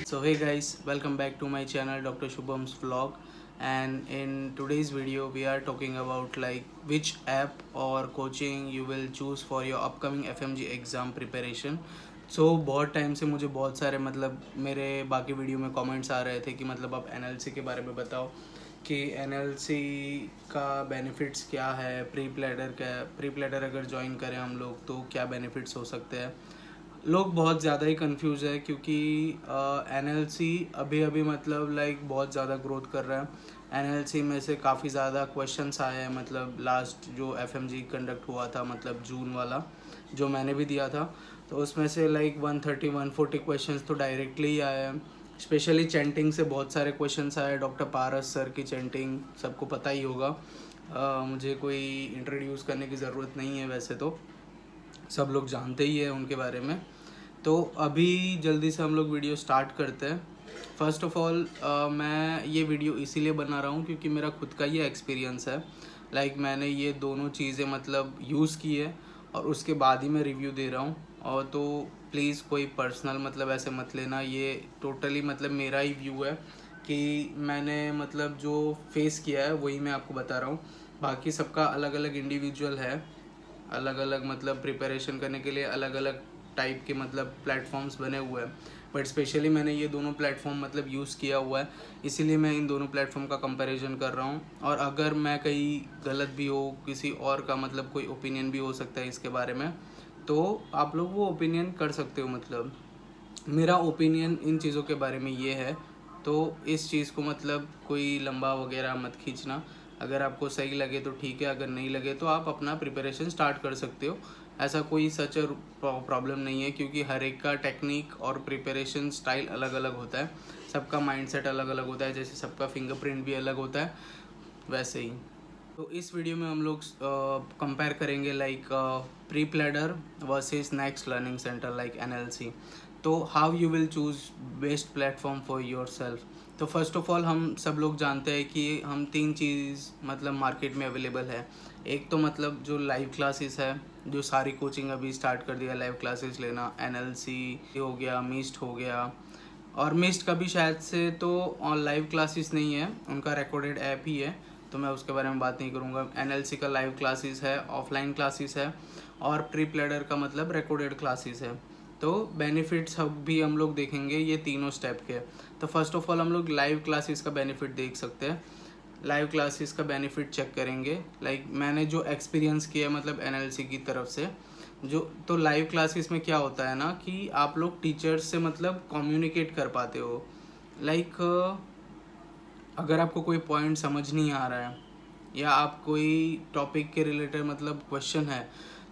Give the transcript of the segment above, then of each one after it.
So hey guys, welcome back to my channel Dr. Shubham's vlog, and in today's video we are talking about like which app or coaching you will choose for your upcoming FMG exam preparation. So बहुत time से मुझे बहुत सारे मेरे बाकी video में comments आ रहे थे कि आप NLC के बारे में बताओ कि NLC का बेनिफिट्स क्या है, प्री प्लेडर अगर ज्वाइन करें हम लोग तो क्या बेनिफिट्स हो सकते हैं। लोग बहुत ज़्यादा ही कंफ्यूज है क्योंकि NLC अभी अभी बहुत ज़्यादा ग्रोथ कर रहा है। NLC में से काफ़ी ज़्यादा क्वेश्चंस आए हैं, लास्ट जो FMG कंडक्ट हुआ था जून वाला जो मैंने भी दिया था, तो उसमें से 130-140 क्वेश्चंस तो डायरेक्टली ही आए हैं। स्पेशली चैंटिंग से बहुत सारे क्वेश्चंस आए। डॉक्टर पारस सर की चैंटिंग सबको पता ही होगा, मुझे कोई इंट्रोड्यूस करने की ज़रूरत नहीं है, वैसे तो सब लोग जानते ही है उनके बारे में। तो अभी जल्दी से हम लोग वीडियो स्टार्ट करते हैं। फ़र्स्ट ऑफ़ ऑल मैं ये वीडियो इसीलिए बना रहा हूँ क्योंकि मेरा खुद का ये एक्सपीरियंस है। मैंने ये दोनों चीज़ें यूज़ की है और उसके बाद ही मैं रिव्यू दे रहा हूँ। और तो प्लीज़ कोई पर्सनल ऐसे मत लेना, ये टोटली मेरा ही व्यू है कि मैंने जो फेस किया है वही मैं आपको बता रहा हूँ। बाकी सबका अलग अलग इंडिविजुअल है, अलग अलग प्रिपरेशन करने के लिए अलग अलग टाइप के प्लेटफॉर्म्स बने हुए हैं। बट स्पेशली मैंने ये दोनों प्लेटफॉर्म यूज़ किया हुआ है, इसीलिए मैं इन दोनों प्लेटफॉर्म का कंपैरिजन कर रहा हूँ। और अगर मैं कहीं गलत भी हो, किसी और का कोई ओपिनियन भी हो सकता है इसके बारे में, तो आप लोग वो ओपिनियन कर सकते हो। मेरा ओपिनियन इन चीज़ों के बारे में ये है, तो इस चीज़ को कोई लंबा वगैरह मत खींचना। अगर आपको सही लगे तो ठीक है, अगर नहीं लगे तो आप अपना प्रिपरेशन स्टार्ट कर सकते हो। ऐसा कोई सच प्रॉब्लम नहीं है क्योंकि हर एक का टेक्निक और प्रिपरेशन स्टाइल अलग अलग होता है, सबका माइंडसेट अलग अलग होता है। जैसे सबका फिंगरप्रिंट भी अलग होता है, वैसे ही। तो इस वीडियो में हम लोग कंपेयर करेंगे PrepLadder versus next learning centre NLC। तो how you will choose best platform for yourself. तो फर्स्ट ऑफ ऑल हम सब लोग जानते हैं कि हम तीन चीज़ मार्केट में अवेलेबल है। एक तो जो लाइव क्लासेस है, जो सारी कोचिंग अभी स्टार्ट कर दिया लाइव क्लासेस लेना। NLC हो गया, मिस्ट हो गया, और मिस्ट का भी शायद से तो लाइव क्लासेस नहीं है, उनका रिकॉर्डेड ऐप ही है, तो मैं उसके बारे में बात नहीं करूँगा। NLC का लाइव क्लासेस है, ऑफलाइन क्लासेस है, और प्री प्लेडर का रिकॉर्डेड क्लासेस है। तो बेनिफिट्स भी हम लोग देखेंगे ये तीनों स्टेप के। तो फर्स्ट ऑफ ऑल हम लोग लाइव क्लासेस का बेनिफिट देख सकते हैं। लाइव क्लासेस का बेनिफिट चेक करेंगे। मैंने जो एक्सपीरियंस किया NLC की तरफ से, जो तो लाइव क्लासेस में क्या होता है ना कि आप लोग टीचर्स से कम्युनिकेट कर पाते हो। अगर आपको कोई पॉइंट समझ नहीं आ रहा है या आप कोई टॉपिक के रिलेटेड क्वेश्चन है,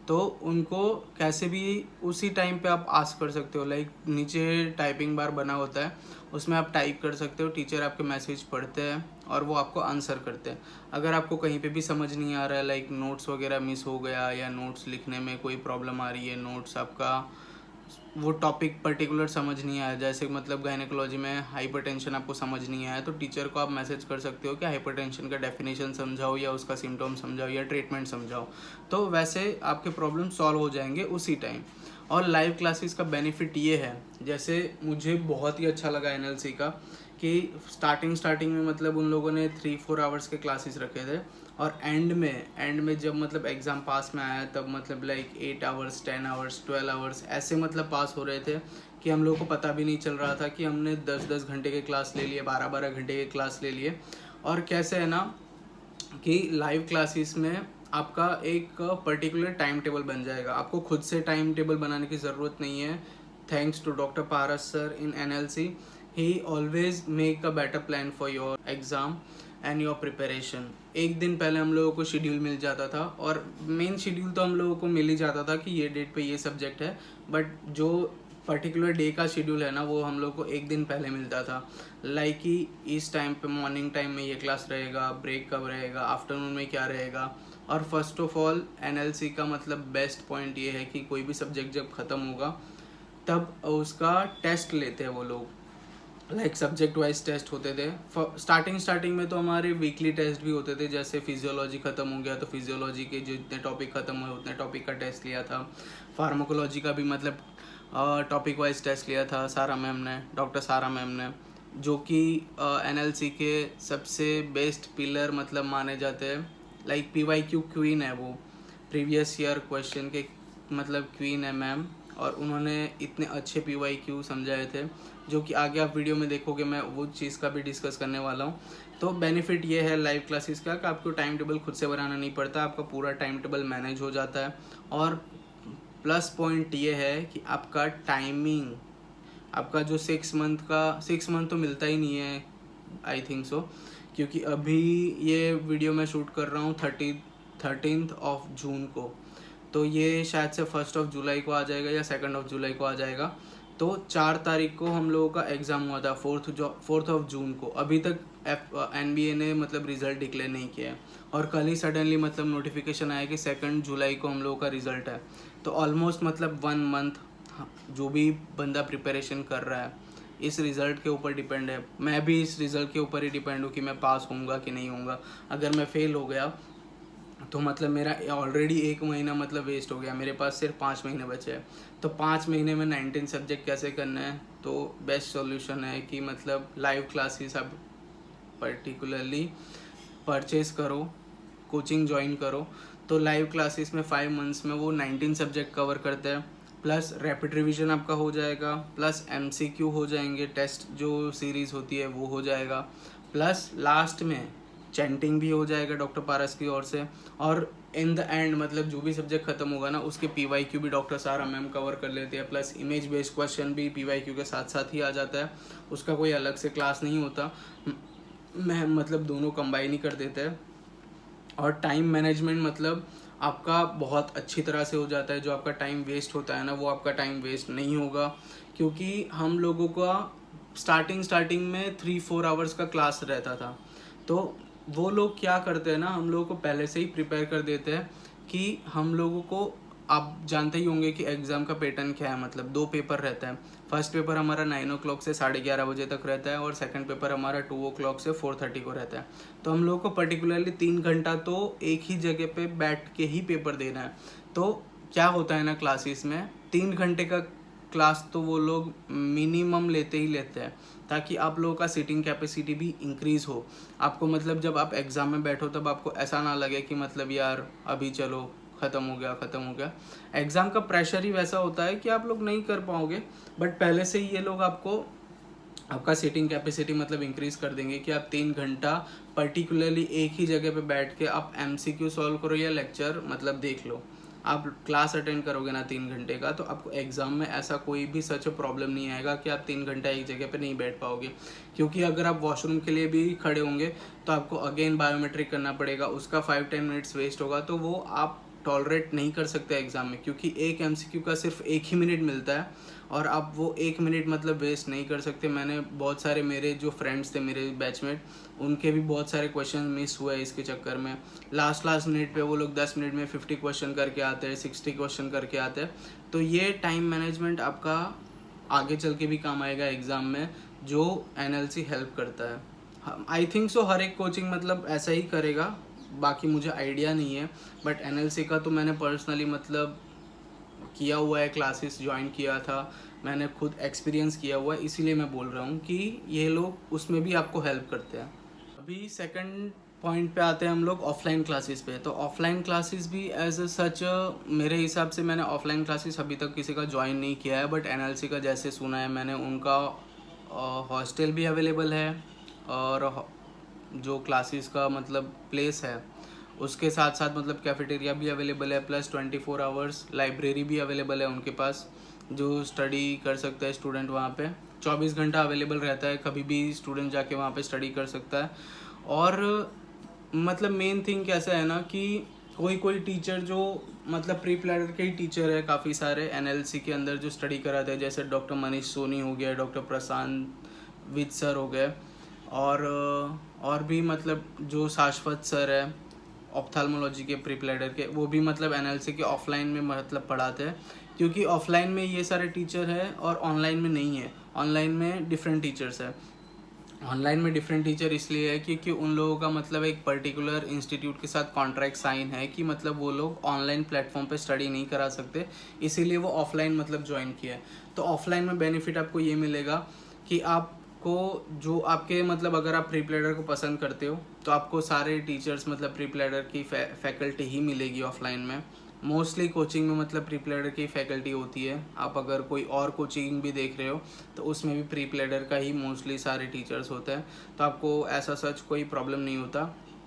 तो उनको कैसे भी उसी टाइम पे आप आस्क कर सकते हो। नीचे टाइपिंग बार बना होता है, उसमें आप टाइप कर सकते हो, टीचर आपके मैसेज पढ़ते हैं और वो आपको आंसर करते हैं। अगर आपको कहीं पे भी समझ नहीं आ रहा है, नोट्स वगैरह मिस हो गया या नोट्स लिखने में कोई प्रॉब्लम आ रही है, नोट्स आपका वो टॉपिक पर्टिकुलर समझ नहीं आया, जैसे गायनेकोलॉजी में हाइपरटेंशन आपको समझ नहीं आया, तो टीचर को आप मैसेज कर सकते हो कि हाइपरटेंशन का डेफिनेशन समझाओ या उसका सिम्टम समझाओ या ट्रीटमेंट समझाओ। तो वैसे आपके प्रॉब्लम सॉल्व हो जाएंगे उसी टाइम। और लाइव क्लासेस का बेनिफिट ये है, जैसे मुझे बहुत ही अच्छा लगा NLC का, कि स्टार्टिंग में उन लोगों ने 3-4 आवर्स के क्लासेस रखे थे, और एंड में जब एग्ज़ाम पास में आया तब 8 आवर्स, 10 आवर्स, 12 आवर्स ऐसे पास हो रहे थे कि हम लोग को पता भी नहीं चल रहा था कि हमने 10-10 घंटे के क्लास ले लिए, 12-12 घंटे के क्लास ले लिए। और कैसे है ना कि लाइव क्लासेस में आपका एक पर्टिकुलर टाइम टेबल बन जाएगा, आपको खुद से टाइम टेबल बनाने की ज़रूरत नहीं है। Thanks to doctor Paras sir in NLC, he always make a better plan for your exam and your preparation. एक दिन पहले हम लोगों को शेड्यूल मिल जाता था, और मेन शेड्यूल तो हम लोगों को मिल ही जाता था कि ये डेट पे ये सब्जेक्ट है, बट जो पर्टिकुलर डे का शेड्यूल है ना वो हम लोग को एक दिन पहले मिलता था। कि इस टाइम पे मॉर्निंग टाइम में ये क्लास रहेगा, ब्रेक कब रहेगा, आफ्टरनून में क्या रहेगा। और फर्स्ट ऑफ ऑल NLC का बेस्ट पॉइंट ये है कि कोई भी सब्जेक्ट जब ख़त्म होगा तब उसका टेस्ट लेते हैं वो लोग। सब्जेक्ट वाइज टेस्ट होते थे। स्टार्टिंग में तो हमारे वीकली टेस्ट भी होते थे, जैसे फिजियोलॉजी ख़त्म हो गया तो फिजियोलॉजी के जितने टॉपिक ख़त्म हुए उतने टॉपिक का टेस्ट लिया था। फार्माकोलॉजी का भी टॉपिक वाइज टेस्ट लिया था सारा मैम ने, डॉक्टर सारा मैम ने, जो कि एनएलसी के सबसे बेस्ट पिलर मतलब माने जाते हैं। लाइक पीवाईक्यू क्वीन है वो, प्रीवियस ईयर क्वेश्चन के मतलब क्वीन है मैम। और उन्होंने इतने अच्छे पीवाईक्यू समझाए थे, जो कि आगे आप वीडियो में देखोगे, मैं वो चीज़ का भी डिस्कस करने वाला हूँ। तो बेनिफिट ये है लाइव क्लासेस का कि आपको टाइम टेबल खुद से बनाना नहीं पड़ता, आपका पूरा टाइम टेबल मैनेज हो जाता है। और प्लस पॉइंट ये है कि आपका टाइमिंग, आपका जो 6 मंथ तो मिलता ही नहीं है, आई थिंक सो, क्योंकि अभी ये वीडियो मैं शूट कर रहा हूँ 13 जून को, तो ये शायद से 1 जुलाई को आ जाएगा या 2 जुलाई को आ जाएगा। तो 4 तारीख को हम लोगों का एग्ज़ाम हुआ था, 4 जून को। अभी तक NBA ने मतलब रिज़ल्ट डिक्लेयर नहीं किया है, और कल ही सडनली मतलब नोटिफिकेशन आया कि 2 जुलाई को हम लोगों का रिज़ल्ट है। तो ऑलमोस्ट मतलब 1 मंथ जो भी बंदा प्रिपरेशन कर रहा है इस रिज़ल्ट के ऊपर डिपेंड है। मैं भी इस रिज़ल्ट के ऊपर ही डिपेंड हूँ कि मैं पास होऊंगा कि नहीं होऊंगा। अगर मैं फेल हो गया तो मतलब मेरा ऑलरेडी 1 महीना मतलब वेस्ट हो गया, मेरे पास सिर्फ 5 महीने बचे हैं। तो 5 महीने में 19 सब्जेक्ट कैसे करने हैं? तो बेस्ट सॉल्यूशन है कि मतलब लाइव क्लासेस आप पर्टिकुलरली परचेज करो, कोचिंग ज्वाइन करो। तो लाइव क्लासेस में 5 मंथ्स में वो 19 सब्जेक्ट कवर करते हैं, प्लस रैपिड रिवीजन आपका हो जाएगा, प्लस MCQ हो जाएंगे, टेस्ट जो सीरीज़ होती है वो हो जाएगा, प्लस लास्ट में चैंटिंग भी हो जाएगा डॉक्टर पारस की ओर से। और इन द एंड मतलब जो भी सब्जेक्ट खत्म होगा ना, उसके PYQ भी डॉक्टर सारा मैम कवर कर लेते हैं, प्लस इमेज बेस्ड क्वेश्चन भी PYQ के साथ साथ ही आ जाता है, उसका कोई अलग से क्लास नहीं होता। मैं मतलब दोनों कंबाइन ही कर देते हैं। और टाइम मैनेजमेंट मतलब आपका बहुत अच्छी तरह से हो जाता है। जो आपका टाइम वेस्ट होता है ना, वो आपका टाइम वेस्ट नहीं होगा, क्योंकि हम लोगों का स्टार्टिंग में 3-4 आवर्स का क्लास रहता था। तो वो लोग क्या करते हैं ना, हम लोगों को पहले से ही प्रिपेयर कर देते हैं कि हम लोगों को, आप जानते ही होंगे कि एग्ज़ाम का पैटर्न क्या है। मतलब 2 पेपर रहता है। फर्स्ट पेपर हमारा 9 o'clock से 11:30 बजे तक रहता है, और सेकंड पेपर हमारा 2 o'clock से 4:30 को रहता है। तो हम लोग को पर्टिकुलरली 3 घंटा तो एक ही जगह पे बैठ के ही पेपर देना है। तो क्या होता है ना, क्लासेस में 3 घंटे का क्लास तो वो लोग मिनिमम लेते ही लेते हैं, ताकि आप लोगों का सीटिंग कैपेसिटी भी इंक्रीज़ हो। आपको मतलब जब आप एग्ज़ाम में बैठो तब आपको ऐसा ना लगे कि मतलब यार अभी चलो ख़त्म हो गया। एग्ज़ाम का प्रेशर ही वैसा होता है कि आप लोग नहीं कर पाओगे, बट पहले से ही ये लोग आपका सीटिंग कैपेसिटी मतलब इंक्रीज़ कर देंगे कि आप 3 घंटा पर्टिकुलरली एक ही जगह पे बैठ के आप MCQ सॉल्व करो या लेक्चर मतलब देख लो। आप क्लास अटेंड करोगे ना 3 घंटे का, तो आपको एग्ज़ाम में ऐसा कोई भी सच प्रॉब्लम नहीं आएगा कि आप 3 घंटा एक जगह पे नहीं बैठ पाओगे। क्योंकि अगर आप वॉशरूम के लिए भी खड़े होंगे तो आपको अगेन बायोमेट्रिक करना पड़ेगा, उसका 5-10 मिनट्स वेस्ट होगा। तो वो आप टॉलरेट नहीं कर सकते एग्ज़ाम में, क्योंकि एक MCQ का सिर्फ 1 ही मिनट मिलता है, और आप वो 1 मिनट मतलब वेस्ट नहीं कर सकते। मैंने बहुत सारे, मेरे जो फ्रेंड्स थे मेरे बैचमेट, उनके भी बहुत सारे क्वेश्चन मिस हुए इसके चक्कर में। लास्ट मिनट पे वो लोग 10 मिनट में 50 क्वेश्चन करके आते हैं, 60 क्वेश्चन करके आते हैं। तो ये टाइम मैनेजमेंट आपका आगे चल के भी काम आएगा एग्ज़ाम में, जो NLC हेल्प करता है। आई थिंक सो हर एक कोचिंग मतलब ऐसा ही करेगा, बाकी मुझे आइडिया नहीं है। बट NLC का तो मैंने पर्सनली मतलब किया हुआ है, क्लासेस ज्वाइन किया था, मैंने खुद एक्सपीरियंस किया हुआ है, इसीलिए मैं बोल रहा हूँ कि ये लोग उसमें भी आपको हेल्प करते हैं। अभी सेकंड पॉइंट पे आते हैं हम लोग ऑफलाइन क्लासेस पे। तो ऑफलाइन क्लासेस भी एज सच मेरे हिसाब से मैंने ऑफलाइन क्लासेस अभी तक किसी का ज्वाइन नहीं किया है, बट NLC का जैसे सुना है मैंने, उनका हॉस्टल भी अवेलेबल है, और जो क्लासेस का मतलब प्लेस है उसके साथ साथ मतलब कैफेटेरिया भी अवेलेबल है, प्लस 24 आवर्स लाइब्रेरी भी अवेलेबल है उनके पास, जो स्टडी कर सकता है स्टूडेंट। वहाँ पे 24 घंटा अवेलेबल रहता है, कभी भी स्टूडेंट जाके वहाँ पे स्टडी कर सकता है। और मतलब मेन थिंग कैसा है ना कि कोई टीचर जो मतलब प्री प्लानर के ही टीचर है काफ़ी सारे NLC के अंदर जो स्टडी कराते हैं, जैसे डॉक्टर मनीष सोनी हो गया, डॉक्टर प्रशांत विद सर हो गए, और भी मतलब जो शाश्वत सर है ऑप्थाल्मोलॉजी के प्री प्लेडर के, वो भी मतलब NLC के ऑफलाइन में मतलब पढ़ाते हैं। क्योंकि ऑफलाइन में ये सारे टीचर है और ऑनलाइन में नहीं है, ऑनलाइन में डिफरेंट टीचर्स है। ऑनलाइन में डिफरेंट टीचर इसलिए है क्योंकि उन लोगों का मतलब एक पर्टिकुलर इंस्टीट्यूट के साथ कॉन्ट्रैक्ट साइन है कि मतलब वो लोग ऑनलाइन प्लेटफॉर्म पे स्टडी नहीं करा सकते, इसीलिए वो ऑफलाइन मतलब ज्वाइन किया है। तो ऑफलाइन में बेनिफिट आपको ये मिलेगा कि आपको जो आपके मतलब अगर आप प्री प्लेडर को पसंद करते हो तो आपको सारे टीचर्स मतलब प्री प्लेडर की फैकल्टी ही मिलेगी ऑफलाइन में। मोस्टली कोचिंग में मतलब प्री प्लेडर की फैकल्टी होती है। आप अगर कोई और कोचिंग भी देख रहे हो तो उसमें भी प्री प्लेडर का ही मोस्टली सारे टीचर्स होते हैं, तो आपको ऐसा सच कोई प्रॉब्लम नहीं होता।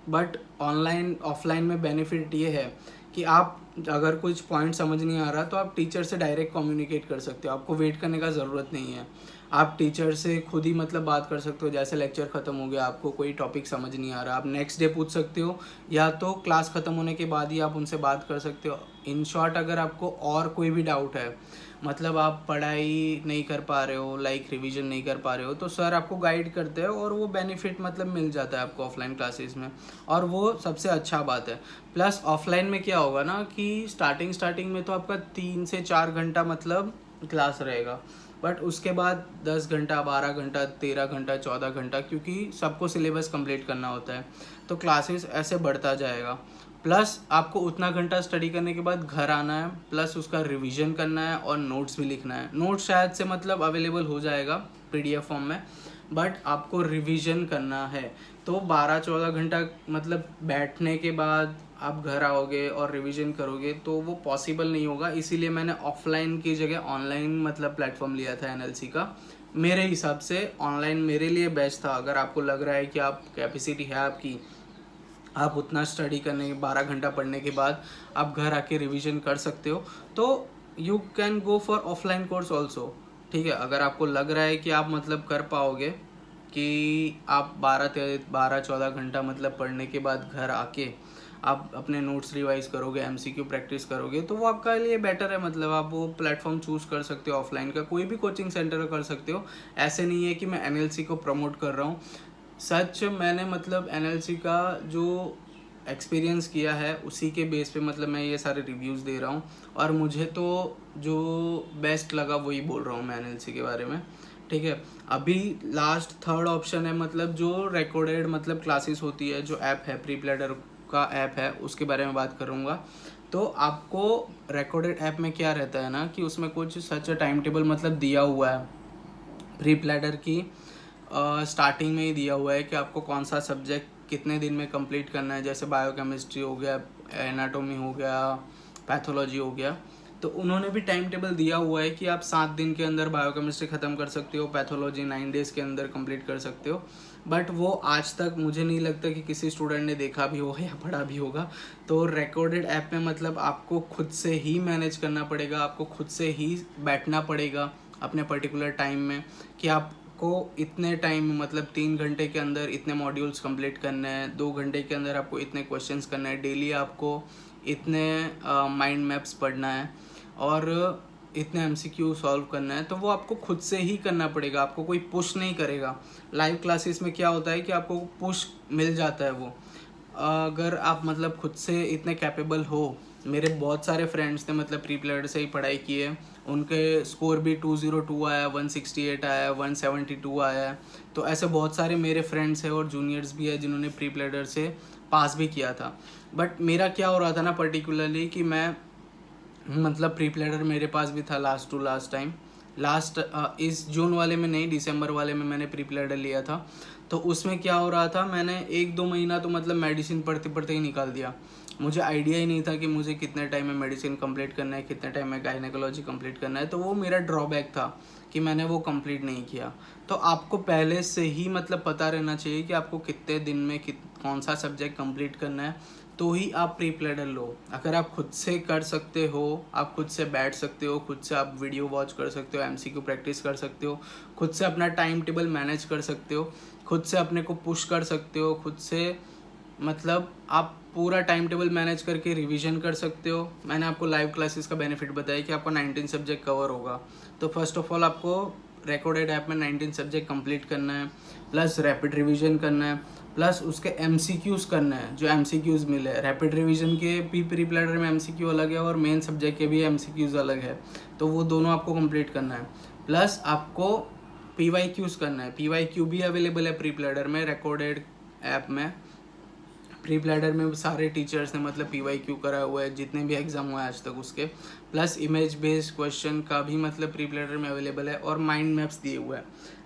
बट ऑनलाइन ऑफलाइन में बेनिफिट ये है कि आप अगर कुछ पॉइंट समझ नहीं आ रहा तो आप टीचर से डायरेक्ट कम्युनिकेट कर सकते हो, आपको वेट करने का ज़रूरत नहीं है। आप टीचर से खुद ही मतलब बात कर सकते हो। जैसे लेक्चर ख़त्म हो गया, आपको कोई टॉपिक समझ नहीं आ रहा, आप नेक्स्ट डे पूछ सकते हो या तो क्लास ख़त्म होने के बाद ही आप उनसे बात कर सकते हो। इन शॉर्ट अगर आपको और कोई भी डाउट है, मतलब आप पढ़ाई नहीं कर पा रहे हो, लाइक रिवीजन नहीं कर पा रहे हो, तो सर आपको गाइड करते हैं और वो बेनिफिट मतलब मिल जाता है आपको ऑफलाइन क्लासेस में, और वो सबसे अच्छा बात है। प्लस ऑफलाइन में क्या होगा ना कि स्टार्टिंग में तो आपका 3 से 4 घंटा मतलब क्लास रहेगा, बट उसके बाद 10 घंटा, 12 घंटा, 13 घंटा, 14 घंटा, क्योंकि सबको सिलेबस कंप्लीट करना होता है, तो क्लासेस ऐसे बढ़ता जाएगा। प्लस आपको उतना घंटा स्टडी करने के बाद घर आना है, प्लस उसका रिवीजन करना है और नोट्स भी लिखना है। नोट्स शायद से मतलब अवेलेबल हो जाएगा पीडीएफ फॉर्म में, बट आपको रिवीजन करना है। तो 12-14 घंटा मतलब बैठने के बाद आप घर आओगे और रिवीजन करोगे तो वो पॉसिबल नहीं होगा, इसीलिए मैंने ऑफलाइन की जगह ऑनलाइन मतलब प्लेटफॉर्म लिया था एनएलसी का। मेरे हिसाब से ऑनलाइन मेरे लिए बेस्ट था। अगर आपको लग रहा है कि आप कैपेसिटी है आपकी, आप उतना स्टडी करने के 12 घंटा पढ़ने के बाद आप घर आके रिवीजन कर सकते हो, तो you can go for offline course also. ठीक है, अगर आपको लग रहा है कि आप मतलब कर पाओगे कि आप 12-14 घंटा मतलब पढ़ने के बाद घर आके आप अपने नोट्स रिवाइज करोगे, एमसीक्यू प्रैक्टिस करोगे, तो वो आपका लिए बेटर है। मतलब आप वो प्लेटफॉर्म चूज़ कर सकते हो ऑफलाइन का, कोई भी कोचिंग सेंटर कर सकते हो। ऐसे नहीं है कि मैं एनएलसी को प्रमोट कर रहा हूँ, सच मैंने मतलब एनएलसी का जो एक्सपीरियंस किया है उसी के बेस पे मतलब मैं ये सारे रिव्यूज़ दे रहा हूँ, और मुझे तो जो बेस्ट लगा वही बोल रहा हूँ मैं एनएलसी के बारे में। ठीक है, अभी लास्ट थर्ड ऑप्शन है मतलब जो रिकॉर्डेड मतलब क्लासेस होती है, जो ऐप है प्री प्लेडर का ऐप है, उसके बारे में बात करूँगा। तो आपको रिकॉर्डेड ऐप में क्या रहता है ना कि उसमें कुछ सच टाइम टेबल मतलब दिया हुआ है प्री प्लेडर की। स्टार्टिंग में ही दिया हुआ है कि आपको कौन सा सब्जेक्ट कितने दिन में कंप्लीट करना है। जैसे बायोकेमिस्ट्री हो गया, एनाटॉमी हो गया, पैथोलॉजी हो गया, तो उन्होंने भी टाइम टेबल दिया हुआ है कि आप 7 दिन के अंदर बायोकेमिस्ट्री ख़त्म कर सकते हो, पैथोलॉजी 9 डेज़ के अंदर कंप्लीट कर सकते हो। बट वो आज तक मुझे नहीं लगता कि किसी स्टूडेंट ने देखा भी होगा या पढ़ा भी होगा। तो रिकॉर्डेड ऐप में मतलब आपको खुद से ही मैनेज करना पड़ेगा, आपको खुद से ही बैठना पड़ेगा अपने पर्टिकुलर टाइम में कि आपको इतने टाइम मतलब 3 घंटे के अंदर इतने मॉड्यूल्स कंप्लीट करने हैं, 2 घंटे के अंदर आपको इतने क्वेश्चंस करने हैं, डेली आपको इतने माइंड मैप्स पढ़ना है और इतने एमसीक्यू सॉल्व करना है। तो वो आपको खुद से ही करना पड़ेगा, आपको कोई पुश नहीं करेगा। लाइव क्लासेस में क्या होता है कि आपको पुश मिल जाता है। वो अगर आप मतलब खुद से इतने कैपेबल हो, मेरे बहुत सारे फ्रेंड्स ने मतलब प्री प्लेडर से ही पढ़ाई की है, उनके स्कोर भी 202 आया, 168 आया, 172 आया है। तो ऐसे बहुत सारे मेरे फ्रेंड्स हैं और जूनियर्स भी है जिन्होंने प्री प्लेडर से पास भी किया था। बट मेरा क्या हो रहा था ना पर्टिकुलरली कि मैं मतलब प्री प्लेडर मेरे पास भी था last to last time, last इस जून वाले में नहीं, दिसंबर वाले में मैंने प्री प्लेडर लिया था। तो उसमें क्या हो रहा था, मैंने 1-2 महीना तो मतलब मेडिसिन पढ़ते पढ़ते ही निकाल दिया। मुझे आइडिया ही नहीं था कि मुझे कितने टाइम में मेडिसिन कंप्लीट करना है, कितने टाइम में गायनेकोलॉजी कंप्लीट करना है। तो वो मेरा ड्रॉबैक था कि मैंने वो कंप्लीट नहीं किया। तो आपको पहले से ही मतलब पता रहना चाहिए कि आपको कितने दिन में कौन सा सब्जेक्ट कंप्लीट करना है, तो ही आप प्री प्लेडर लो। अगर आप खुद से कर सकते हो, आप खुद से बैठ सकते हो, खुद से आप वीडियो वॉच कर सकते हो, एमसीक्यू प्रैक्टिस कर सकते हो, खुद से अपना टाइम टेबल मैनेज कर सकते हो, खुद से अपने को पुश कर सकते हो, खुद से मतलब आप पूरा टाइम टेबल मैनेज करके रिवीजन कर सकते हो। मैंने आपको लाइव क्लासेस का बेनिफिट बताया कि आपको 19 सब्जेक्ट कवर होगा। तो फर्स्ट ऑफ ऑल आपको रिकॉर्डेड ऐप में 19 सब्जेक्ट कंप्लीट करना है, प्लस रैपिड रिवीजन करना है, प्लस उसके एमसीक्यूज़ करना है जो एमसीक्यूज़ मिले। रैपिड रिवीजन के भी प्री प्लेडर में एमसीक्यू अलग है और मेन सब्जेक्ट के भी एमसीक्यूज़ अलग है, तो वो दोनों आपको कंप्लीट करना है। प्लस आपको PYQs करना है। PYQ भी अवेलेबल है प्री प्लैडर में, रिकॉर्डेड ऐप में। प्री प्लैडर में सारे टीचर्स ने मतलब PYQ करा हुआ है, जितने भी एग्जाम हुए आज तक उसके, प्लस इमेज बेस्ड क्वेश्चन का भी मतलब प्री प्लैडर में अवेलेबल है। और माइंड मैप्स दिए हुए हैं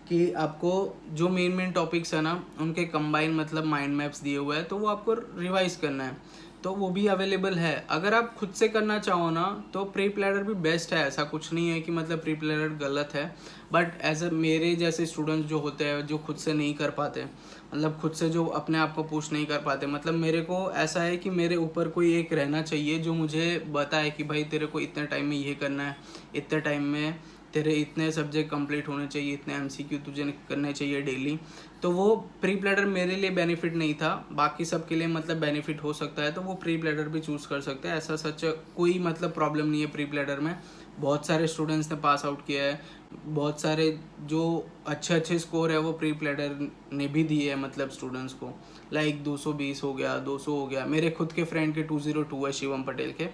कि आपको जो मेन टॉपिक्स है ना उनके कंबाइन मतलब माइंड मैप्स दिए हुए हैं, तो वो आपको रिवाइज करना है, तो वो भी अवेलेबल है। अगर आप खुद से करना चाहो ना तो प्री प्लैनर भी बेस्ट है, ऐसा कुछ नहीं है कि मतलब प्री प्लैनर गलत है। बट एज अ मेरे जैसे स्टूडेंट्स जो होते हैं, जो खुद से नहीं कर पाते, मतलब खुद से जो अपने आप को पुश नहीं कर पाते, मतलब मेरे को ऐसा है कि मेरे ऊपर कोई एक रहना चाहिए जो मुझे बताए कि भाई तेरे को इतने टाइम में ये करना है, इतने टाइम में तेरे इतने सब्जेक्ट कंप्लीट होने चाहिए, इतने MCQ तुझे करने चाहिए डेली। तो वो प्री प्लैडर मेरे लिए बेनिफिट नहीं था, बाकी सबके लिए मतलब बेनिफिट हो सकता है, तो वो प्री प्लैडर भी चूज़ कर सकते हैं। ऐसा सच कोई मतलब प्रॉब्लम नहीं है प्री प्लैडर में। बहुत सारे स्टूडेंट्स ने पास आउट किया है, बहुत सारे जो अच्छे स्कोर है वो प्री प्लैडर ने भी दिए है मतलब स्टूडेंट्स को, लाइक 220 हो गया, 200 हो गया। मेरे खुद के फ्रेंड के 202 है, शिवम पटेल के,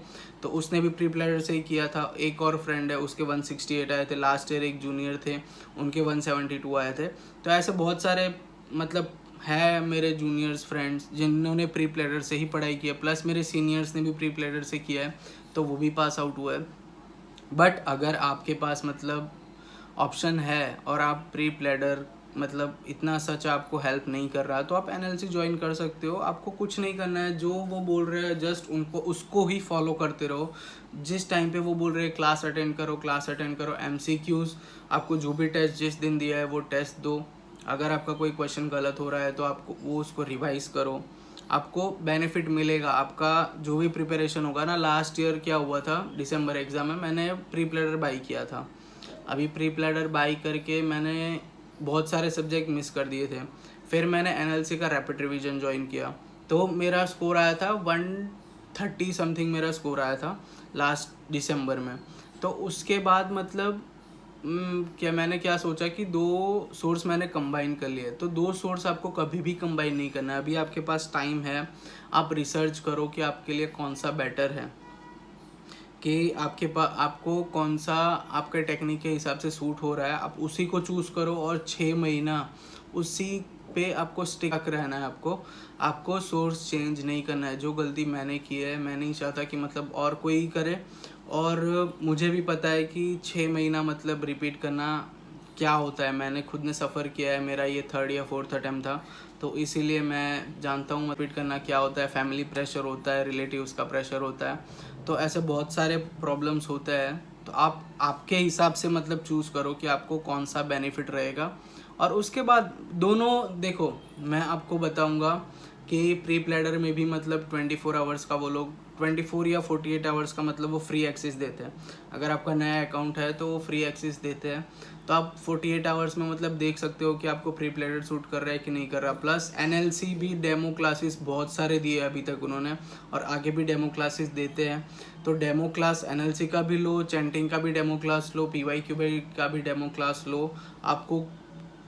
तो उसने भी प्री प्लैडर से ही किया था। एक और फ्रेंड है, उसके 168 आए थे लास्ट ईयर, एक जूनियर थे उनके 172 आए थे। तो ऐसे बहुत सारे मतलब है मेरे जूनियर्स फ्रेंड्स जिन्होंने प्री प्लैडर से ही पढ़ाई की है, प्लस मेरे सीनियर्स ने भी प्री प्लैडर से किया है, तो वो भी पास आउट हुआ है। बट अगर आपके पास मतलब ऑप्शन है और आप प्री प्लैडर मतलब इतना सच आपको हेल्प नहीं कर रहा, तो आप NLC ज्वाइन कर सकते हो। आपको कुछ नहीं करना है, जो वो बोल रहे हैं जस्ट उनको उसको ही फॉलो करते रहो। जिस टाइम पे वो बोल रहे हैं क्लास अटेंड करो, क्लास अटेंड करो। MCQs आपको जो भी टेस्ट जिस दिन दिया है वो टेस्ट दो। अगर आपका कोई क्वेश्चन गलत हो रहा है तो आपको वो उसको रिवाइज करो, आपको बेनिफिट मिलेगा। आपका जो भी प्रिपरेशन होगा ना, लास्ट ईयर क्या हुआ था दिसंबर एग्ज़ाम में मैंने प्री प्लैडर बाई किया था। अभी प्री प्लैडर बाई करके मैंने बहुत सारे सब्जेक्ट मिस कर दिए थे। फिर मैंने NLC का रैपिड रिवीजन ज्वाइन किया, तो मेरा स्कोर आया था 130 समथिंग, मेरा स्कोर आया था लास्ट दिसंबर में। तो उसके बाद मतलब क्या मैंने क्या सोचा कि दो सोर्स मैंने कंबाइन कर लिए। तो दो सोर्स आपको कभी भी कंबाइन नहीं करना है। अभी आपके पास टाइम है, आप रिसर्च करो कि आपके लिए कौन सा बेटर है, कि आपके पास आपको कौन सा आपके टेक्निक के हिसाब से सूट हो रहा है, आप उसी को चूज़ करो और 6 महीना उसी पे आपको स्टिक रहना है। आपको सोर्स चेंज नहीं करना है। जो गलती मैंने की है, मैं नहीं चाहता कि मतलब और कोई करे। और मुझे भी पता है कि 6 महीना मतलब रिपीट करना क्या होता है, मैंने खुद ने सफ़र किया है। मेरा ये 3rd या 4th अटैम्प्ट था, तो इसीलिए मैं जानता हूँ रिपीट करना क्या होता है। फैमिली प्रेशर होता है, रिलेटिव्स का प्रेशर होता है, तो ऐसे बहुत सारे प्रॉब्लम्स होते हैं। तो आप आपके हिसाब से मतलब चूज़ करो कि आपको कौन सा बेनिफिट रहेगा। और उसके बाद दोनों देखो, मैं आपको बताऊंगा कि प्री प्लैडर में भी मतलब 24 आवर्स का वो लोग 24 या 48 आवर्स का मतलब वो फ्री एक्सेस देते हैं। अगर आपका नया अकाउंट है तो वो फ्री एक्सेस देते हैं, तो आप 48 आवर्स में मतलब देख सकते हो कि आपको प्री प्लैडर सूट कर रहा है कि नहीं कर रहा। प्लस NLC भी डेमो क्लासेस बहुत सारे दिए अभी तक उन्होंने, और आगे भी डेमो क्लासेस देते हैं। तो डेमो क्लास NLC का भी लो, चैंटिंग का भी डेमो क्लास लो, PYQ का भी डेमो क्लास लो। आपको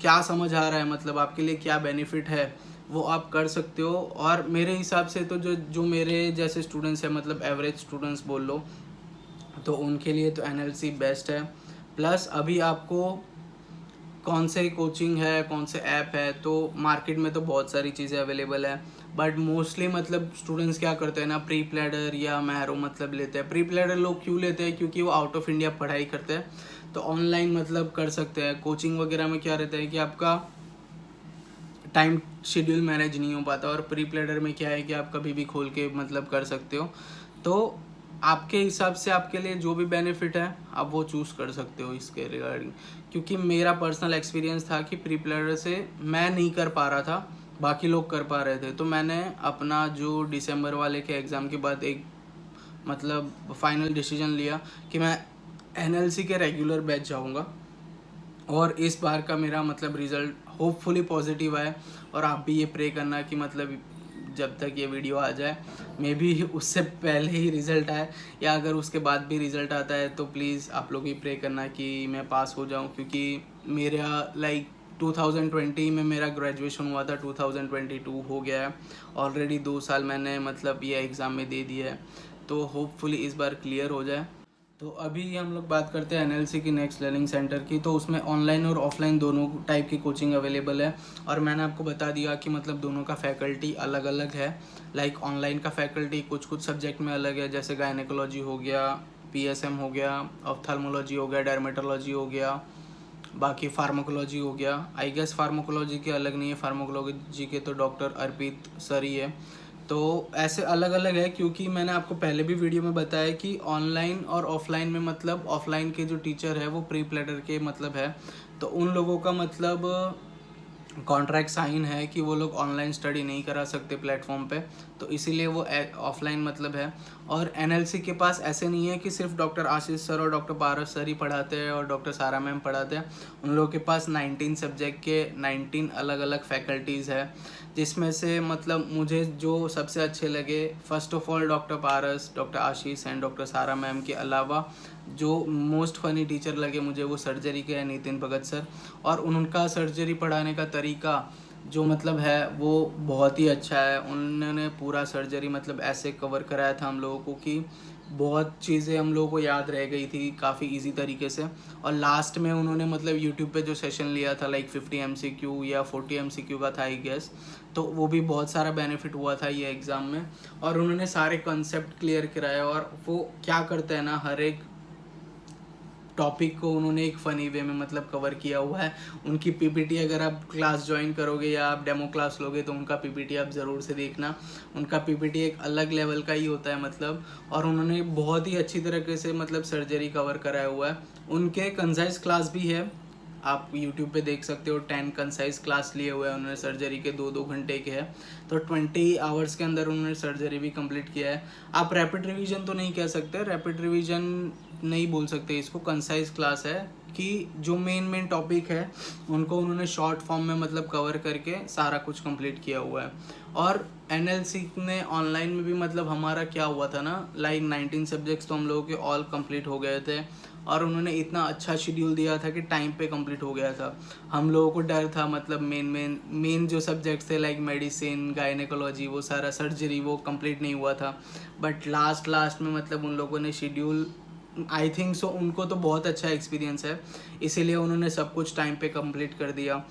क्या समझ आ रहा है, मतलब आपके लिए क्या बेनिफिट है, वो आप कर सकते हो। और मेरे हिसाब से तो जो मेरे जैसे स्टूडेंट्स हैं, मतलब एवरेज स्टूडेंट्स बोल लो, तो उनके लिए तो NLC बेस्ट है। प्लस अभी आपको कौन से कोचिंग है, कौन से ऐप है, तो मार्केट में तो बहुत सारी चीज़ें अवेलेबल है। बट मोस्टली मतलब स्टूडेंट्स क्या करते हैं ना, प्री प्लैडर या मैरो मतलब लेते हैं। प्री प्लैडर लोग क्यों लेते हैं, क्योंकि वो आउट ऑफ इंडिया पढ़ाई करते हैं, तो ऑनलाइन मतलब कर सकते हैं। कोचिंग वगैरह में क्या रहता है कि आपका टाइम शेड्यूल मैनेज नहीं हो पाता, और प्री प्लैडर में क्या है कि आप कभी भी खोल के मतलब कर सकते हो। तो आपके हिसाब से आपके लिए जो भी बेनिफिट है आप वो चूज़ कर सकते हो इसके रिगार्डिंग। क्योंकि मेरा पर्सनल एक्सपीरियंस था कि प्री प्लैडर से मैं नहीं कर पा रहा था, बाकी लोग कर पा रहे थे, तो मैंने अपना जो दिसंबर वाले के एग्ज़ाम के बाद एक मतलब फाइनल डिसीजन लिया कि मैं NLC के रेगुलर बैच जाऊँगा। और इस बार का मेरा मतलब रिज़ल्ट होपफुली पॉजिटिव आए। और आप भी ये प्रे करना कि मतलब जब तक ये वीडियो आ जाए, मे बी उससे पहले ही रिज़ल्ट आए, या अगर उसके बाद भी रिज़ल्ट आता है तो प्लीज़ आप लोग भी प्रे करना कि मैं पास हो जाऊं। क्योंकि मेरा लाइक 2020 में मेरा ग्रेजुएशन हुआ था, 2022 हो गया है ऑलरेडी। 2 साल मैंने मतलब ये एग्ज़ाम में दे दिया है, तो होपफुली इस बार क्लियर हो जाए। तो अभी हम लोग बात करते हैं एनएलसी की नेक्स्ट लर्निंग सेंटर की। तो उसमें ऑनलाइन और ऑफलाइन दोनों टाइप की कोचिंग अवेलेबल है, और मैंने आपको बता दिया कि मतलब दोनों का फैकल्टी अलग अलग है। लाइक ऑनलाइन का फैकल्टी कुछ कुछ सब्जेक्ट में अलग है, जैसे गायनेकोलॉजी हो गया, पीएसएम हो गया, ऑप्थेल्मोलॉजी हो गया, डर्मेटोलॉजी हो गया, बाकी फार्माकोलॉजी हो गया। आई गेस फार्माकोलॉजी के अलग नहीं है, फार्माकोलॉजी के तो डॉक्टर अर्पित सर ही है। तो ऐसे अलग अलग है, क्योंकि मैंने आपको पहले भी वीडियो में बताया कि ऑनलाइन और ऑफलाइन में मतलब ऑफलाइन के जो टीचर है वो प्री प्लेटर के मतलब है, तो उन लोगों का मतलब कॉन्ट्रैक्ट साइन है कि वो लोग ऑनलाइन स्टडी नहीं करा सकते प्लेटफॉर्म पे, तो इसीलिए वो ऑफलाइन मतलब है। और एनएलसी के पास ऐसे नहीं है कि सिर्फ डॉक्टर आशीष सर और डॉक्टर पारस सर ही पढ़ाते हैं और डॉक्टर सारा मैम पढ़ाते हैं। उन लोगों के पास 19 सब्जेक्ट के 19 अलग अलग फैकल्टीज़ है, जिसमें से मतलब मुझे जो सबसे अच्छे लगे, first of all doctor Paras, doctor Ashish and doctor सारा मैम के अलावा जो मोस्ट फनी टीचर लगे मुझे वो सर्जरी के हैं नितिन भगत सर। और उनका सर्जरी पढ़ाने का तरीका जो मतलब है वो बहुत ही अच्छा है। उन्होंने पूरा सर्जरी मतलब ऐसे कवर कराया था हम लोगों को कि बहुत चीज़ें हम लोगों को याद रह गई थी काफ़ी इजी तरीके से। और लास्ट में उन्होंने मतलब यूट्यूब पे जो सेशन लिया था लाइक 50 MCQ या 40 MCQ का था आई गेस, तो वो भी बहुत सारा बेनिफिट हुआ था ये एग्ज़ाम में। और उन्होंने सारे कंसेप्ट क्लियर कराए, और वो क्या करते हैं ना, हर एक टॉपिक को उन्होंने एक फ़नी वे में मतलब कवर किया हुआ है। उनकी पीपीटी अगर आप क्लास ज्वाइन करोगे या आप डेमो क्लास लोगे तो उनका पीपीटी आप ज़रूर से देखना। उनका पीपीटी एक अलग लेवल का ही होता है मतलब, और उन्होंने बहुत ही अच्छी तरीके से मतलब सर्जरी कवर कराया हुआ है। उनके कंसाइज क्लास भी है, आप YouTube पे देख सकते हो। 10 कंसाइज क्लास लिए हुए हैं उन्होंने सर्जरी के, 2-2 घंटे के हैं, तो 20 आवर्स के अंदर उन्होंने सर्जरी भी कंप्लीट किया है। आप रैपिड रिवीजन तो नहीं कह सकते, रैपिड रिवीजन नहीं बोल सकते इसको, कंसाइज क्लास है कि जो मेन टॉपिक है उनको उन्होंने शॉर्ट फॉर्म में मतलब कवर करके सारा कुछ कंप्लीट किया हुआ है। और एनएलसी ने ऑनलाइन में भी मतलब हमारा क्या हुआ था ना, लाइक 19 सब्जेक्ट्स तो हम लोगों के ऑल कंप्लीट हो गए थे, और उन्होंने इतना अच्छा शेड्यूल दिया था कि टाइम पे कंप्लीट हो गया था। हम लोगों को डर था मतलब मेन जो सब्जेक्ट्स थे लाइक मेडिसिन, गायनेकोलॉजी, वो सारा सर्जरी वो कंप्लीट नहीं हुआ था। बट लास्ट में मतलब उन लोगों ने शेड्यूल, आई थिंक सो उनको तो बहुत अच्छा एक्सपीरियंस है, इसीलिए उन्होंने सब कुछ टाइम पे कंप्लीट कर दिया।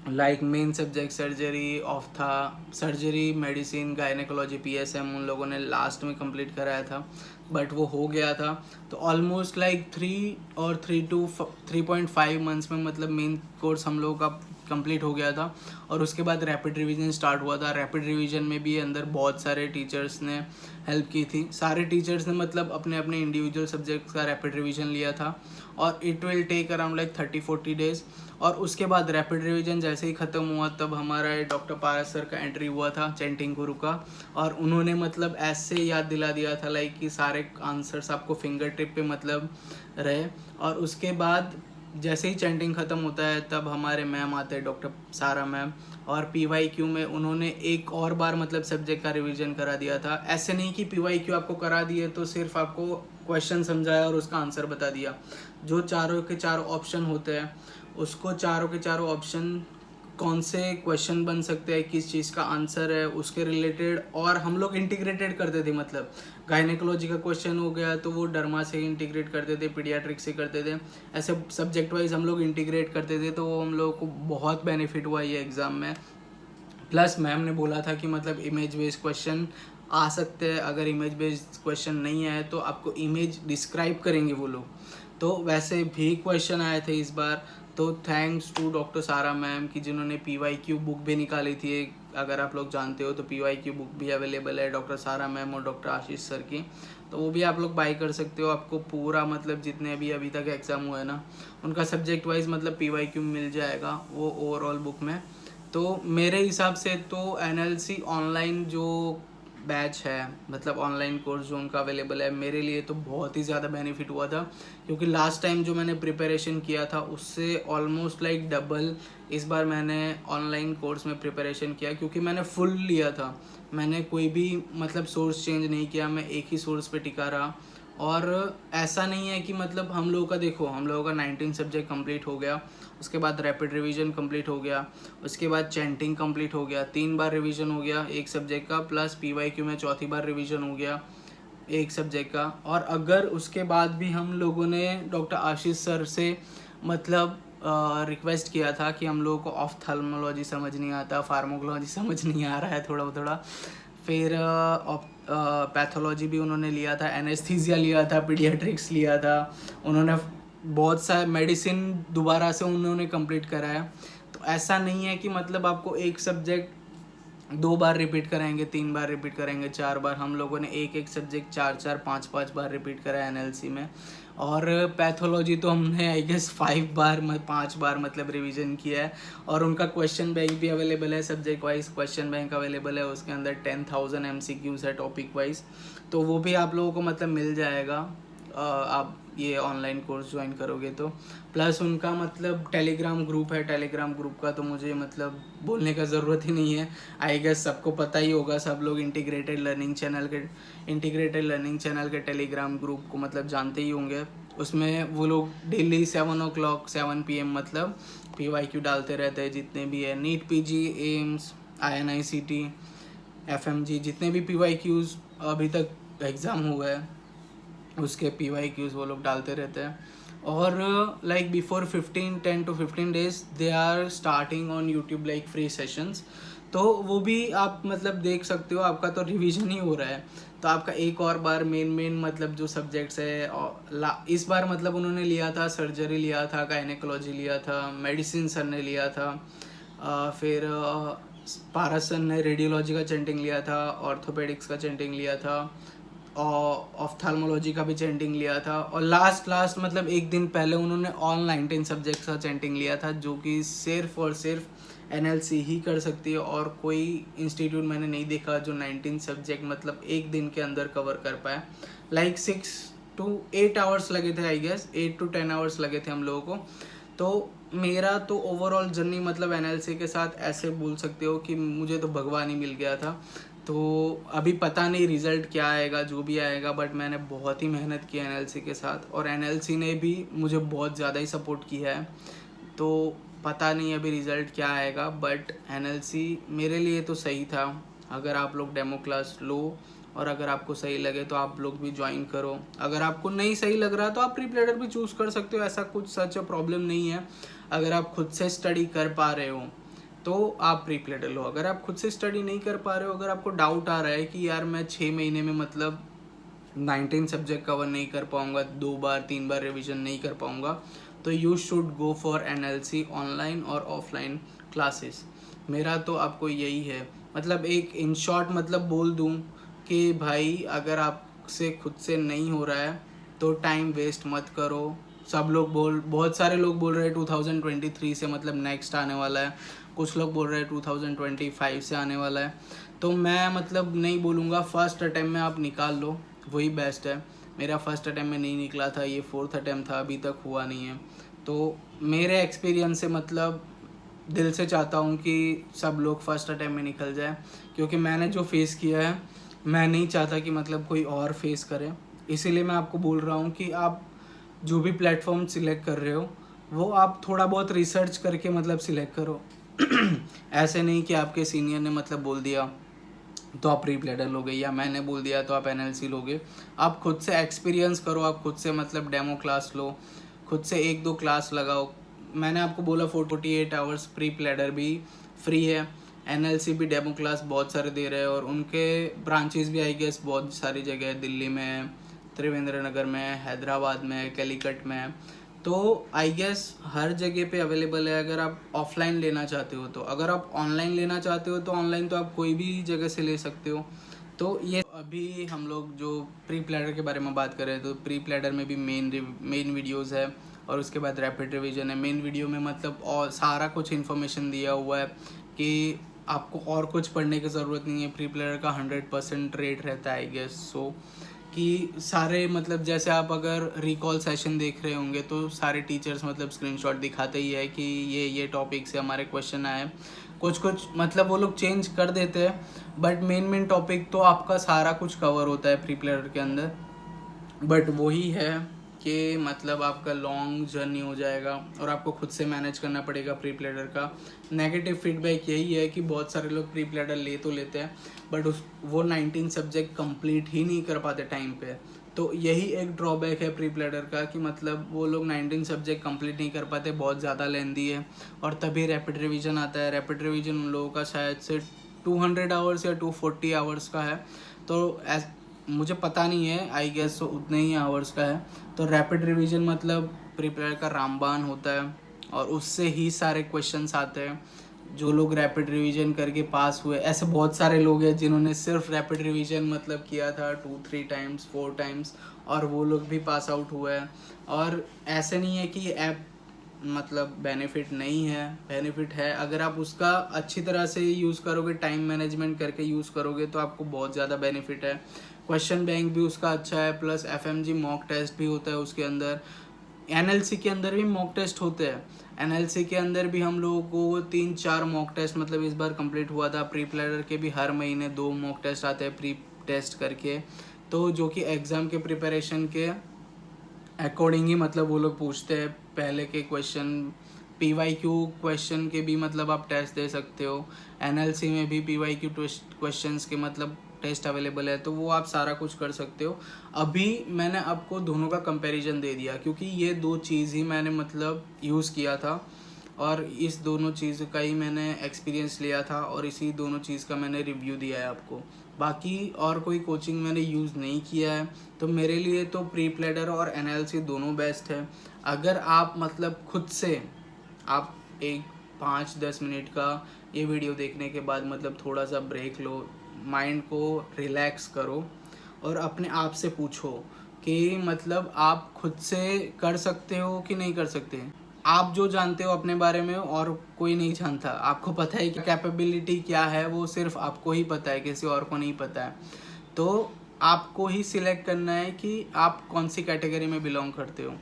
Like main subject surgery, ophtha, surgery, medicine, gynaecology, PSM उन लोगों ने लास्ट में कंप्लीट कराया था, बट वो हो गया था। तो ऑलमोस्ट लाइक 3 to 3.5 मंथ्स में मतलब मेन कोर्स हम लोगों का कंप्लीट हो गया था। और उसके बाद रैपिड रिवीजन स्टार्ट हुआ था। रैपिड रिवीजन में भी अंदर बहुत सारे टीचर्स ने हेल्प की थी। सारे टीचर्स ने मतलब अपने अपने इंडिविजुअल सब्जेक्ट्स का रैपिड रिवीजन लिया था, और it will take around like 30-40 days. और उसके बाद रैपिड रिवीजन जैसे ही ख़त्म हुआ तब हमारा डॉक्टर पारस सर का एंट्री हुआ था, चैंटिंग गुरु का, और उन्होंने मतलब ऐसे याद दिला दिया था लाइक कि सारे आंसर्स आपको फिंगर टिप पे मतलब रहे। और उसके बाद जैसे ही चैंटिंग ख़त्म होता है तब हमारे मैम आते हैं, डॉक्टर सारा मैम, और PYQ में उन्होंने एक और बार मतलब सब्जेक्ट का रिवीजन करा दिया था। ऐसे नहीं कि PYQ आपको करा दिए तो सिर्फ आपको क्वेश्चन समझाया और उसका आंसर बता दिया। जो चारों के चारों ऑप्शन होते हैं उसको चारों के चारों ऑप्शन कौन से क्वेश्चन बन सकते हैं, किस चीज़ का आंसर है, उसके रिलेटेड, और हम लोग इंटीग्रेटेड करते थे। मतलब गायनेकोलॉजी का क्वेश्चन हो गया तो वो डर्मा से इंटीग्रेट करते थे, पीडियाट्रिक से करते थे, ऐसे सब्जेक्ट वाइज हम लोग इंटीग्रेट करते थे। तो वो हम लोगों को बहुत बेनिफिट हुआ ये एग्ज़ाम में। प्लस मैम ने बोला था कि मतलब इमेज बेस्ड क्वेश्चन आ सकते हैं, अगर इमेज बेस्ड क्वेश्चन नहीं आए तो आपको इमेज डिस्क्राइब करेंगे वो लोग। तो वैसे भी क्वेश्चन आए थे इस बार। तो थैंक्स टू डॉक्टर सारा मैम की जिन्होंने PYQ बुक भी निकाली थी। अगर आप लोग जानते हो तो PYQ बुक भी अवेलेबल है डॉक्टर सारा मैम और डॉक्टर आशीष सर की, तो वो भी आप लोग बाई कर सकते हो। आपको पूरा मतलब जितने भी अभी तक एग्ज़ाम हुए ना उनका सब्जेक्ट वाइज मतलब PYQ मिल जाएगा वो ओवरऑल बुक में। तो मेरे हिसाब से तो NLC ऑनलाइन जो बैच है मतलब ऑनलाइन कोर्स जो उनका अवेलेबल है, मेरे लिए तो बहुत ही ज़्यादा बेनिफिट हुआ था, क्योंकि लास्ट टाइम जो मैंने प्रिपरेशन किया था उससे ऑलमोस्ट लाइक डबल इस बार मैंने ऑनलाइन कोर्स में प्रिपरेशन किया, क्योंकि मैंने फुल लिया था। मैंने कोई भी मतलब सोर्स चेंज नहीं किया, मैं एक ही सोर्स पे टिका रहा। और ऐसा नहीं है कि मतलब हम लोगों का देखो, हम लोगों का 19 सब्जेक्ट कंप्लीट हो गया, उसके बाद रैपिड रिवीजन कंप्लीट हो गया, उसके बाद चैंटिंग कंप्लीट हो गया, 3 बार रिवीजन हो गया एक सब्जेक्ट का, प्लस PYQ में चौथी बार रिवीजन हो गया। एक सब्जेक्ट का। और अगर उसके बाद भी हम लोगों ने डॉक्टर आशीष सर से मतलब रिक्वेस्ट किया था कि हम लोगों को ऑफ्थल्मोलॉजी समझ नहीं आता, फार्माकोलॉजी समझ नहीं आ रहा है थोड़ा थोड़ा, फिर पैथोलॉजी भी उन्होंने लिया था, एनेस्थीसिया लिया था, पीडियाट्रिक्स लिया था उन्होंने, बहुत सा मेडिसिन दोबारा से उन्होंने कंप्लीट करा है। तो ऐसा नहीं है कि मतलब आपको एक सब्जेक्ट 2 बार रिपीट कराएंगे, 3 बार रिपीट करेंगे, 4 बार। हम लोगों ने एक एक सब्जेक्ट 4 5 बार रिपीट करा है एनएलसी में। और पैथोलॉजी तो हमने आई गेस 5 बार मतलब रिवीजन किया है। और उनका क्वेश्चन बैंक भी अवेलेबल है, subject wise question bank available है, उसके अंदर 10,000 MCQs है टॉपिक वाइज। तो वो भी आप लोगों को मतलब मिल जाएगा आप ये ऑनलाइन कोर्स ज्वाइन करोगे तो। प्लस उनका मतलब टेलीग्राम ग्रुप है, टेलीग्राम ग्रुप का तो मुझे मतलब बोलने का ज़रूरत ही नहीं है, आई गेस सबको पता ही होगा। सब लोग इंटीग्रेटेड लर्निंग चैनल के टेलीग्राम ग्रुप को मतलब जानते ही होंगे। उसमें वो लोग डेली 7 PM मतलब PYQ डालते रहते हैं, जितने भी है NEET PG AIIMS INICT FMG जितने भी PYQs अभी तक एग्ज़ाम हुए हैं उसके PYQs वो लोग डालते रहते हैं। और like before 10 to 15 days they are starting on YouTube like free sessions. तो वो भी आप मतलब देख सकते हो, आपका तो रिवीजन ही हो रहा है। तो आपका एक और बार मेन मतलब जो सब्जेक्ट्स है इस बार मतलब उन्होंने लिया था, सर्जरी लिया था, गायनेकोलॉजी लिया था, मेडिसिन सर ने लिया था, फिर पारस सर ने रेडियोलॉजी का चेंटिंग लिया था, ऑर्थोपेडिक्स का चेंटिंग लिया था, और ऑफ्थाल्मोलॉजी का भी चेंटिंग लिया था। और लास्ट मतलब एक दिन पहले उन्होंने ऑल 19 सब्जेक्ट्स का चेंटिंग लिया था, जो कि सिर्फ और सिर्फ एनएलसी ही कर सकती है। और कोई इंस्टीट्यूट मैंने नहीं देखा जो 19 सब्जेक्ट मतलब एक दिन के अंदर कवर कर पाए। लाइक 6 to 8 आवर्स लगे थे, आई गेस 8 to 10 आवर्स लगे थे हम लोगों को। तो मेरा तो ओवरऑल जर्नी मतलब एनएलसी के साथ ऐसे बोल सकते हो कि मुझे तो भगवान ही मिल गया था। तो अभी पता नहीं रिज़ल्ट क्या आएगा, जो भी आएगा, बट मैंने बहुत ही मेहनत की एनएलसी के साथ, और एनएलसी ने भी मुझे बहुत ज़्यादा ही सपोर्ट किया है। तो पता नहीं अभी रिज़ल्ट क्या आएगा, बट एनएलसी मेरे लिए तो सही था। अगर आप लोग डेमो क्लास लो और अगर आपको सही लगे तो आप लोग भी ज्वाइन करो। अगर आपको नहीं सही लग रहा तो आप प्री प्लेडर भी चूज़ कर सकते हो, ऐसा कुछ सच प्रॉब्लम नहीं है। अगर आप खुद से स्टडी कर पा रहे हो तो आप प्री प्लेडर लो। अगर आप खुद से स्टडी नहीं कर पा रहे हो, अगर आपको डाउट आ रहा है कि यार मैं 6 महीने में मतलब 19 सब्जेक्ट कवर नहीं कर पाऊँगा, 2 बार 3 बार रिवीजन नहीं कर पाऊँगा, तो you should go for NLC online और ऑफलाइन क्लासेस। मेरा तो आपको यही है, मतलब एक इन शॉर्ट मतलब बोल दूँ कि भाई अगर आपसे खुद से नहीं हो रहा है तो टाइम वेस्ट मत करो। बहुत सारे लोग बोल रहे हैं 2023 से मतलब नेक्स्ट आने वाला है, कुछ लोग बोल रहे हैं 2025 से आने वाला है। तो मैं मतलब नहीं बोलूँगा, फर्स्ट अटैम्प्ट में आप निकाल लो, वही बेस्ट है। मेरा फर्स्ट अटैम्प्ट में नहीं निकला था, ये 4th अटैम्प्ट था, अभी तक हुआ नहीं है। तो मेरे एक्सपीरियंस से मतलब दिल से चाहता हूँ कि सब लोग फर्स्ट अटैम्प्ट में निकल जाए, क्योंकि मैंने जो फेस किया है मैं नहीं चाहता कि मतलब कोई और फेस करे। इसीलिए मैं आपको बोल रहा हूँ कि आप जो भी प्लेटफॉर्म सिलेक्ट कर रहे हो वो आप थोड़ा बहुत रिसर्च करके मतलब सिलेक्ट करो। ऐसे नहीं कि आपके सीनियर ने मतलब बोल दिया तो आप प्री प्लेडर लोगे, या मैंने बोल दिया तो आप एनएलसी लोगे। आप खुद से एक्सपीरियंस करो, आप खुद से मतलब डेमो क्लास लो, खुद से 1-2 क्लास लगाओ। मैंने आपको बोला 48 आवर्स प्री प्लेडर भी फ्री है, एनएलसी भी डेमो क्लास बहुत सारे दे रहे हैं, और उनके ब्रांचेस भी आई गेस बहुत सारी जगह है, दिल्ली में, त्रिवेंद्र नगर में, हैदराबाद में, कैलीकट में। तो आई गेस हर जगह पे अवेलेबल है अगर आप ऑफलाइन लेना चाहते हो तो। अगर आप ऑनलाइन लेना चाहते हो तो ऑनलाइन तो आप कोई भी जगह से ले सकते हो। तो ये अभी हम लोग जो प्री प्लेडर के बारे में बात करें तो प्री प्लेडर में भी मेन वीडियोज़ है, और उसके बाद रैपिड रिवीजन है। मेन वीडियो में मतलब और सारा कुछ इन्फॉर्मेशन दिया हुआ है कि आपको और कुछ पढ़ने की ज़रूरत नहीं है। प्री प्लेडर का 100% रेट रहता है आई गेस सो, कि सारे मतलब जैसे आप अगर रिकॉल सेशन देख रहे होंगे तो सारे टीचर्स मतलब स्क्रीनशॉट दिखाते ही है कि ये टॉपिक से हमारे क्वेश्चन आए। कुछ मतलब वो लोग चेंज कर देते हैं, बट मेन टॉपिक तो आपका सारा कुछ कवर होता है प्री प्लेडर के अंदर। बट वही है कि मतलब आपका लॉन्ग जर्नी हो जाएगा और आपको खुद से मैनेज करना पड़ेगा प्री प्लेडर का। नेगेटिव फीडबैक यही है कि बहुत सारे लोग प्री प्लेडर ले तो लेते हैं बट वो 19 सब्जेक्ट कंप्लीट ही नहीं कर पाते टाइम पे। तो यही एक ड्रॉबैक है प्री प्लेडर का कि मतलब वो लोग 19 सब्जेक्ट कंप्लीट नहीं कर पाते, बहुत ज़्यादा लेंदी है। और तभी रैपिड रिवीजन आता है। रैपिड रिवीजन उन लोगों का शायद से 200 आवर्स या 240 आवर्स का है। तो मुझे पता नहीं है, आई गेस तो उतने ही आवर्स का है। तो रैपिड रिवीजन मतलब प्रिपेयर का रामबाण होता है और उससे ही सारे क्वेश्चंस आते हैं। जो लोग रैपिड रिवीजन करके पास हुए, ऐसे बहुत सारे लोग हैं जिन्होंने सिर्फ रैपिड रिवीजन मतलब किया था 2-3 टाइम्स 4 टाइम्स और वो लोग भी पास आउट हुए हैं। और ऐसे नहीं है कि ऐप मतलब बेनिफिट नहीं है, बेनिफिट है। अगर आप उसका अच्छी तरह से यूज़ करोगे, टाइम मैनेजमेंट करके यूज़ करोगे तो आपको बहुत ज़्यादा बेनिफिट है। क्वेश्चन बैंक भी उसका अच्छा है, प्लस FMG मॉक टेस्ट भी होता है उसके अंदर। NLC के अंदर भी मॉक टेस्ट होते हैं। NLC के अंदर भी हम लोगों को 3-4 मॉक टेस्ट मतलब इस बार कंप्लीट हुआ था। प्री प्लेडर के भी हर महीने 2 मॉक टेस्ट आते हैं प्री टेस्ट करके, तो जो कि एग्ज़ाम के प्रिपरेशन के अकॉर्डिंग ही मतलब वो लोग पूछते हैं। पहले के क्वेश्चन PYQ क्वेश्चन के भी मतलब आप टेस्ट दे सकते हो। NLC में भी PYQ क्वेश्चंस के मतलब टेस्ट अवेलेबल है, तो वो आप सारा कुछ कर सकते हो। अभी मैंने आपको दोनों का कंपैरिजन दे दिया क्योंकि ये 2 चीज़ ही मैंने मतलब यूज़ किया था और इस दोनों चीज़ का ही मैंने एक्सपीरियंस लिया था और इसी दोनों चीज़ का मैंने रिव्यू दिया है आपको। बाकी और कोई कोचिंग मैंने यूज़ नहीं किया है, तो मेरे लिए तो प्री प्लेडर और NLC दोनों बेस्ट है। अगर आप मतलब खुद से आप एक 5-10 मिनट का ये वीडियो देखने के बाद मतलब थोड़ा सा ब्रेक लो, माइंड को रिलैक्स करो और अपने आप से पूछो कि मतलब आप खुद से कर सकते हो कि नहीं कर सकते। आप जो जानते हो अपने बारे में और कोई नहीं जानता। आपको पता है कि कैपेबिलिटी क्या है, वो सिर्फ आपको ही पता है, किसी और को नहीं पता है। तो आपको ही सिलेक्ट करना है कि आप कौन सी कैटेगरी में बिलोंग करते हो।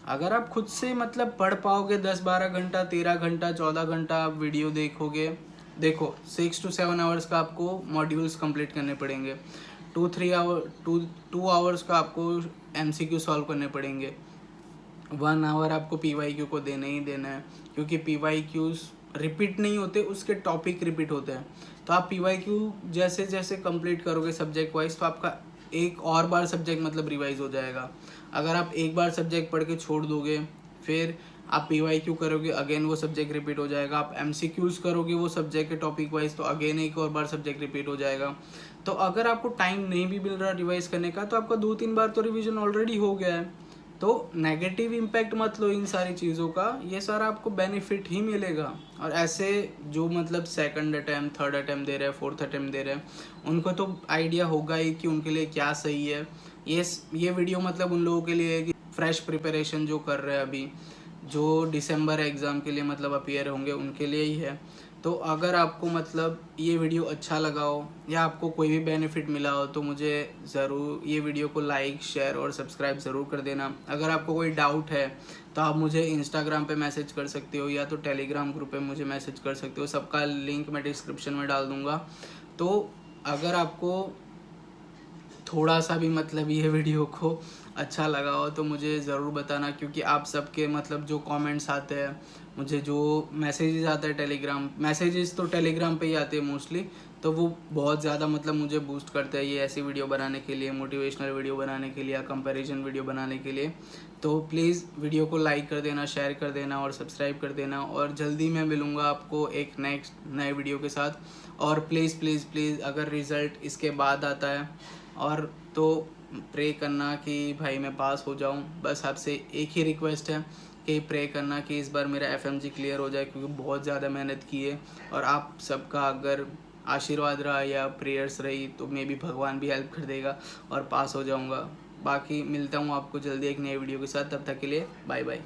अगर आप खुद से मतलब पढ़ पाओगे 10-12 घंटा, 13 घंटा, 14 घंटा आप वीडियो देखोगे। देखो 6 to 7 आवर्स का आपको मॉड्यूल्स कंप्लीट करने पड़ेंगे। 2 आवर्स का आपको MCQ सॉल्व करने पड़ेंगे। 1 आवर आपको PYQ को देना ही देना है क्योंकि PYQs रिपीट नहीं होते, उसके टॉपिक रिपीट होते हैं। तो आप PYQ जैसे जैसे कंप्लीट करोगे सब्जेक्ट वाइज तो आपका एक और बार सब्जेक्ट मतलब रिवाइज हो जाएगा। अगर आप एक बार सब्जेक्ट पढ़ के छोड़ दोगे फिर आप PYQ करोगे, अगेन वो सब्जेक्ट रिपीट हो जाएगा। आप MCQs करोगे वो सब्जेक्ट के टॉपिक वाइज तो अगेन एक और बार सब्जेक्ट रिपीट हो जाएगा। तो अगर आपको टाइम नहीं भी मिल रहा रिवाइज करने का तो आपका 2-3 बार तो रिवीजन ऑलरेडी हो गया है। तो नेगेटिव इम्पैक्ट मत लो इन सारी चीज़ों का, ये सारा आपको बेनिफिट ही मिलेगा। और ऐसे जो मतलब सेकंड अटैम्प्ट, थर्ड अटैम्प्ट दे रहे हैं, फोर्थ अटैम्प्ट दे रहे हैं, उनको तो आइडिया होगा ही कि उनके लिए क्या सही है। ये वीडियो मतलब उन लोगों के लिए है कि फ्रेश प्रिपरेशन जो कर रहे हैं अभी, जो दिसंबर एग्ज़ाम के लिए मतलब अपीयर होंगे उनके लिए ही है। तो अगर आपको मतलब ये वीडियो अच्छा लगा हो या आपको कोई भी बेनिफिट मिला हो तो मुझे ज़रूर ये वीडियो को लाइक, शेयर और सब्सक्राइब ज़रूर कर देना। अगर आपको कोई डाउट है तो आप मुझे इंस्टाग्राम पे मैसेज कर सकते हो या तो टेलीग्राम ग्रुप पे मुझे मैसेज कर सकते हो, सबका लिंक मैं डिस्क्रिप्शन में डाल दूँगा। तो अगर आपको थोड़ा सा भी मतलब ये वीडियो को अच्छा लगा हो तो मुझे ज़रूर बताना, क्योंकि आप सबके मतलब जो कमेंट्स आते हैं, मुझे जो मैसेजेस आते हैं टेलीग्राम, मैसेजेस तो टेलीग्राम पे ही आते हैं मोस्टली, तो वो बहुत ज़्यादा मतलब मुझे बूस्ट करते हैं ये ऐसी वीडियो बनाने के लिए, मोटिवेशनल वीडियो बनाने के लिए या कंपैरिजन वीडियो बनाने के लिए। तो प्लीज़ वीडियो को लाइक कर देना, शेयर कर देना और सब्सक्राइब कर देना। और जल्दी मैं मिलूँगा आपको एक नेक्स्ट नए वीडियो के साथ। और प्लीज़ प्लीज़ प्लीज़ अगर रिज़ल्ट इसके बाद आता है और तो प्रे करना कि भाई मैं पास हो जाऊं। बस आपसे एक ही रिक्वेस्ट है कि प्रे करना कि इस बार मेरा FMG क्लियर हो जाए, क्योंकि बहुत ज़्यादा मेहनत की है और आप सबका अगर आशीर्वाद रहा या प्रेयर्स रही तो मे भी भगवान भी हेल्प कर देगा और पास हो जाऊंगा। बाकी मिलता हूँ आपको जल्दी एक नए वीडियो के साथ, तब तक के लिए बाय बाय।